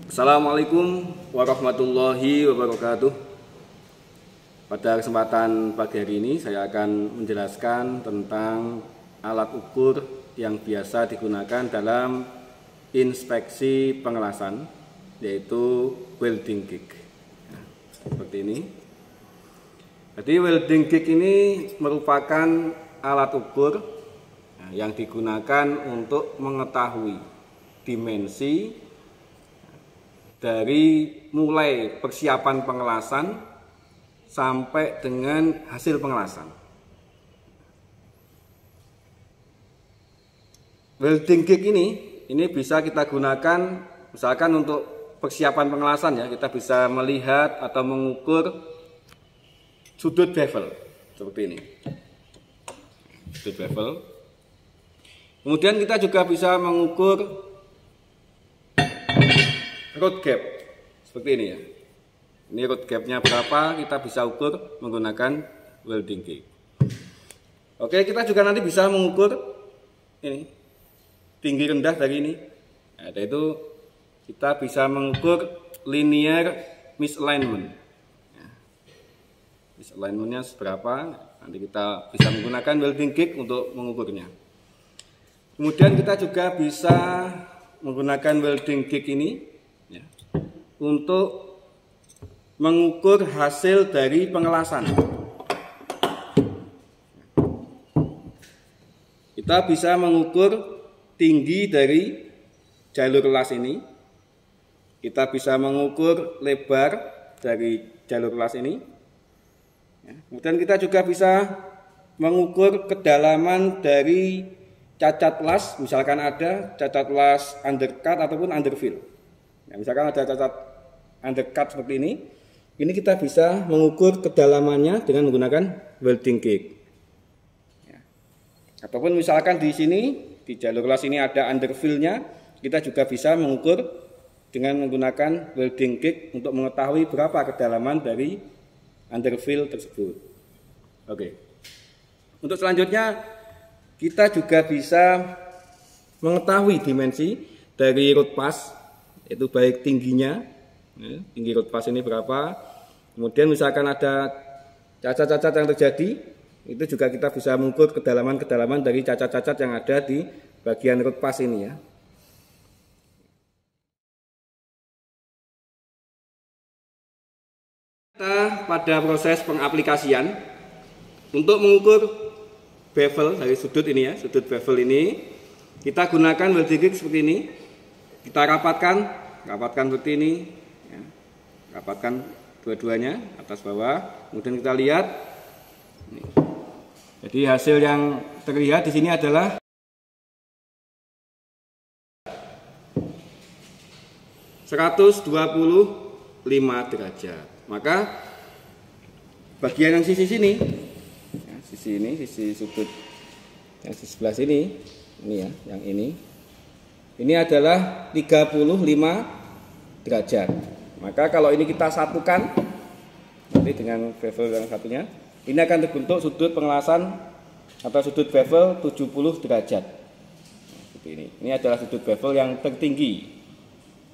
Assalamualaikum warahmatullahi wabarakatuh. Pada kesempatan pagi hari ini saya akan menjelaskan tentang alat ukur yang biasa digunakan dalam inspeksi pengelasan, yaitu welding gig. Nah, seperti ini. Jadi welding gig ini merupakan alat ukur yang digunakan untuk mengetahui dimensi dari mulai persiapan pengelasan sampai dengan hasil pengelasan. Welding gig ini bisa kita gunakan misalkan untuk persiapan pengelasan, ya. Kita bisa melihat atau mengukur sudut bevel seperti ini. Sudut bevel. Kemudian kita juga bisa mengukur root gap seperti ini, ya. Ini root gapnya berapa, kita bisa ukur menggunakan welding gig. Oke, kita juga nanti bisa mengukur ini tinggi rendah dari ini. Nah, itu kita bisa mengukur linear misalignment. Misalignmentnya seberapa? Nanti kita bisa menggunakan welding gig untuk mengukurnya. Kemudian kita juga bisa menggunakan welding gig ini untuk mengukur hasil dari pengelasan. Kita bisa mengukur tinggi dari jalur las ini. Kita bisa mengukur lebar dari jalur las ini. Kemudian kita juga bisa mengukur kedalaman dari cacat las, misalkan ada cacat las undercut ataupun underfill. Misalkan ada cacat undercut seperti ini kita bisa mengukur kedalamannya dengan menggunakan welding gig. Ataupun misalkan di sini di jalur las ini ada underfill-nya, kita juga bisa mengukur dengan menggunakan welding gig untuk mengetahui berapa kedalaman dari underfill tersebut. Oke. Untuk selanjutnya kita juga bisa mengetahui dimensi dari root pass, itu baik tingginya, tinggi root pass ini berapa. Kemudian misalkan ada cacat-cacat yang terjadi, itu juga kita bisa mengukur kedalaman-kedalaman dari cacat-cacat yang ada di bagian root pass ini, ya. Kita pada proses pengaplikasian untuk mengukur bevel dari sudut ini, ya, sudut bevel ini kita gunakan welding gig seperti ini. Kita rapatkan seperti ini, ya. Rapatkan dua-duanya atas bawah. Kemudian kita lihat. Jadi hasil yang terlihat di sini adalah 125 derajat. Maka bagian yang sisi sini, ya, sisi sudut yang di sebelah sini, ini ya, yang ini adalah 35 derajat. Maka kalau ini kita satukan nanti dengan bevel yang satunya, ini akan terbentuk sudut pengelasan atau sudut bevel 70 derajat. Seperti ini. Ini adalah sudut bevel yang tertinggi.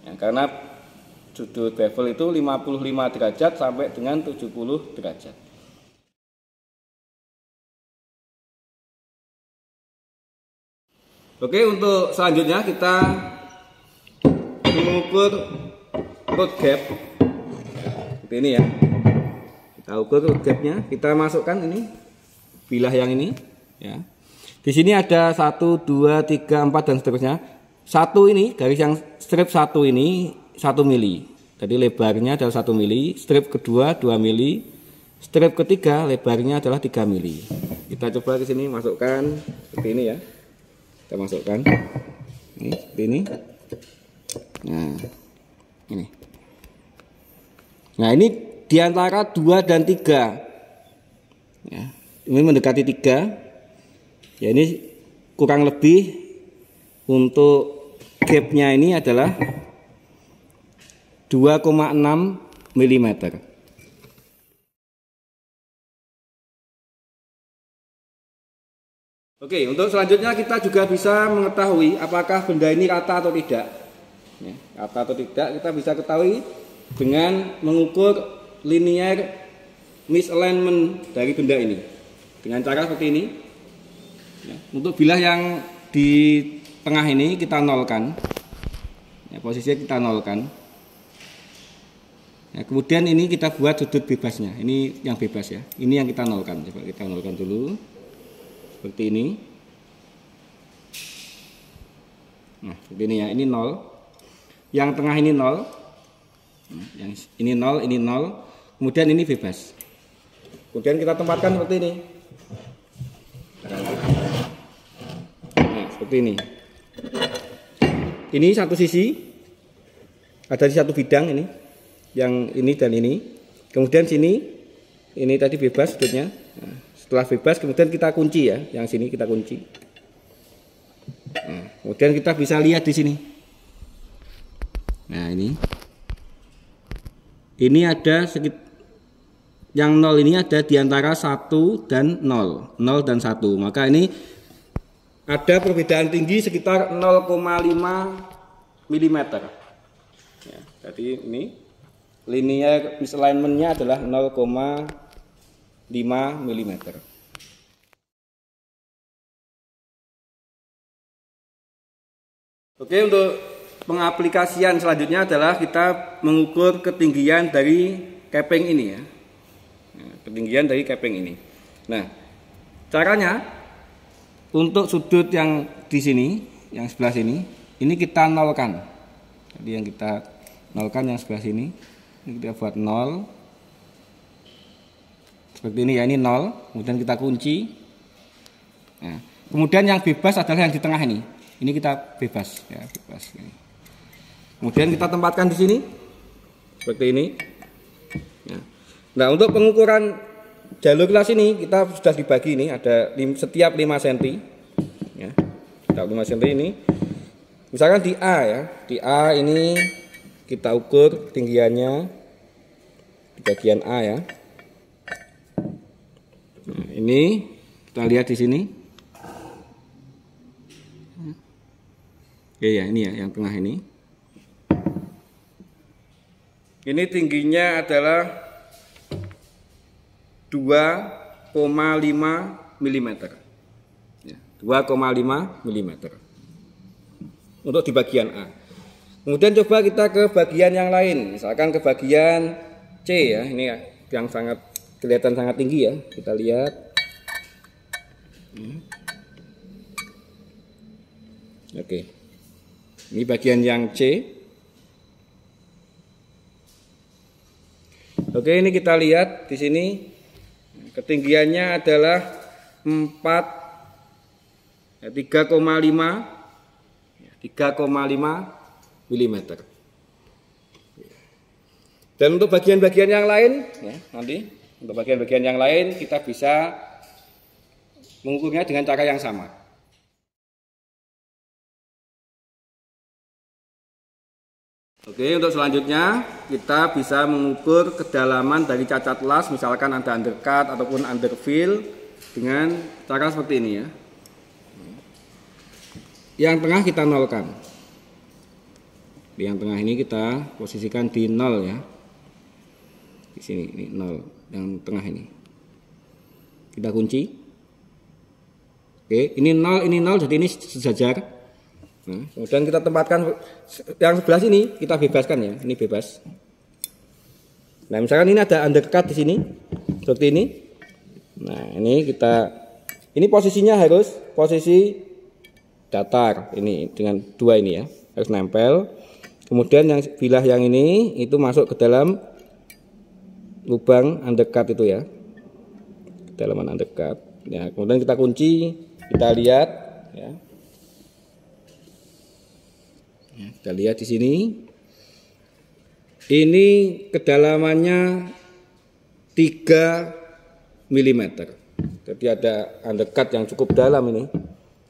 Ya, karena sudut bevel itu 55 derajat sampai dengan 70 derajat. Oke, untuk selanjutnya kita mengukur root gap seperti ini, ya. Kita ukur root gapnya, kita masukkan ini bilah yang ini, ya. Di sini ada 1, 2, 3, 4 dan seterusnya. Satu ini garis yang strip 1 ini 1 mili. Jadi lebarnya adalah 1 mili. Strip kedua 2 mili. Strip ketiga lebarnya adalah 3 mili. Kita coba ke sini masukkan seperti ini, ya. Kita masukkan ini seperti ini. Nah ini di antara 2 dan 3, ya, ini mendekati 3, ya. Ini kurang lebih untuk gapnya ini adalah 2,6 mm. Oke, untuk selanjutnya kita juga bisa mengetahui apakah benda ini rata atau tidak. ya, rata atau tidak kita bisa ketahui dengan mengukur linear misalignment dari benda ini dengan cara seperti ini. Ya, untuk bilah yang di tengah ini kita nolkan, ya, posisinya kita nolkan. Ya, kemudian ini kita buat sudut bebasnya, ini yang bebas ya, ini yang kita nolkan. Coba kita nolkan dulu, seperti ini. Nah, seperti ini ya, ini 0. Yang tengah ini 0. Nah, yang ini 0, ini 0. Kemudian ini bebas. Kemudian kita tempatkan seperti ini. Nah, seperti ini. Ini satu sisi, ada di satu bidang ini. Yang ini dan ini. Kemudian sini, ini tadi bebas sudutnya. Nah, setelah bebas, kemudian kita kunci ya. Yang sini kita kunci. Nah, kemudian kita bisa lihat di sini. Nah, ini ada yang 0 ini ada di antara 1 dan 0 dan 1. Maka ini ada perbedaan tinggi sekitar 0,5 mm. Ya, jadi ini linear misalignment-nya adalah 0,5 mm. Oke, untuk pengaplikasian selanjutnya adalah kita mengukur ketinggian dari keping ini ya. Ketinggian dari keping ini. Nah, caranya untuk sudut yang di sini, yang sebelah sini, ini kita nolkan. Jadi yang kita nolkan yang sebelah sini, ini kita buat 0. Seperti ini ya, ini 0. Kemudian kita kunci. Nah, kemudian yang bebas adalah yang di tengah ini. Ini kita bebas, ya bebas. Kemudian kita tempatkan di sini, seperti ini. Nah, untuk pengukuran jalur kelas ini kita sudah dibagi ini ada setiap 5 cm. Ya, setiap 5 cm ini. Misalkan di A ya, di A ini kita ukur ketinggiannya di bagian A ya. Nah, ini kita lihat di sini. Oke ya, ini ya yang tengah ini. Ini tingginya adalah 2,5 mm. Ya, 2,5 mm. Untuk di bagian A. Kemudian coba kita ke bagian yang lain, misalkan ke bagian C ya, ini ya, yang sangat kelihatan sangat tinggi ya. Kita lihat. Oke. Ini bagian yang C. Oke, ini kita lihat di sini ketinggiannya adalah 3,5 mm. Dan untuk bagian-bagian yang lain ya, nanti untuk bagian-bagian yang lain kita bisa mengukurnya dengan cara yang sama. Oke, untuk selanjutnya kita bisa mengukur kedalaman dari cacat las, misalkan ada undercut ataupun underfill dengan cara seperti ini ya. Yang tengah kita nolkan. Yang tengah ini kita posisikan di 0 ya. Di sini ini 0 yang tengah ini. Kita kunci. Oke, ini 0 jadi ini sejajar. Nah, kemudian kita tempatkan yang sebelah sini, kita bebaskan ya, ini bebas. Nah, misalkan ini ada undercut di sini, seperti ini. Nah, ini posisinya harus posisi datar, ini dengan 2 ini ya, harus nempel. Kemudian yang bilah yang ini itu masuk ke dalam lubang undercut itu ya, kedalaman undercut. Ya, kemudian kita kunci, kita lihat ya. Kita lihat di sini. Ini kedalamannya 3 mm. Jadi ada undercut yang cukup dalam ini.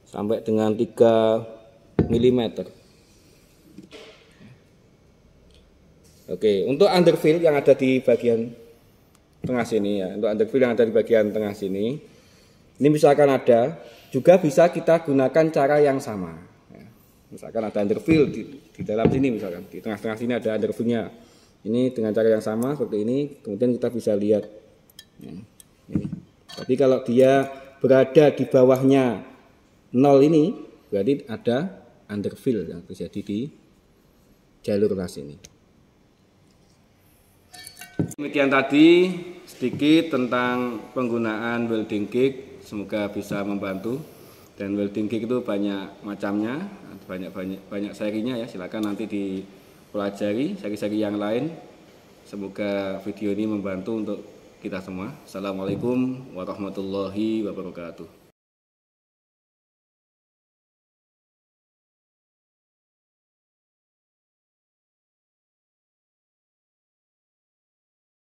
Sampai dengan 3 mm. Oke, untuk underfill yang ada di bagian tengah sini ya. Untuk underfill yang ada di bagian tengah sini. Ini misalkan ada, juga bisa kita gunakan cara yang sama. Misalkan ada underfill di dalam sini, misalkan di tengah-tengah sini ada underfillnya. Ini dengan cara yang sama seperti ini, kemudian kita bisa lihat ini. Tapi kalau dia berada di bawahnya 0 ini, berarti ada underfill yang terjadi di jalur las ini. Demikian tadi sedikit tentang penggunaan welding gig, semoga bisa membantu. Dan welding gig itu banyak macamnya, banyak serinya ya. Silakan nanti dipelajari seri-seri yang lain. Semoga video ini membantu untuk kita semua. Assalamualaikum warahmatullahi wabarakatuh.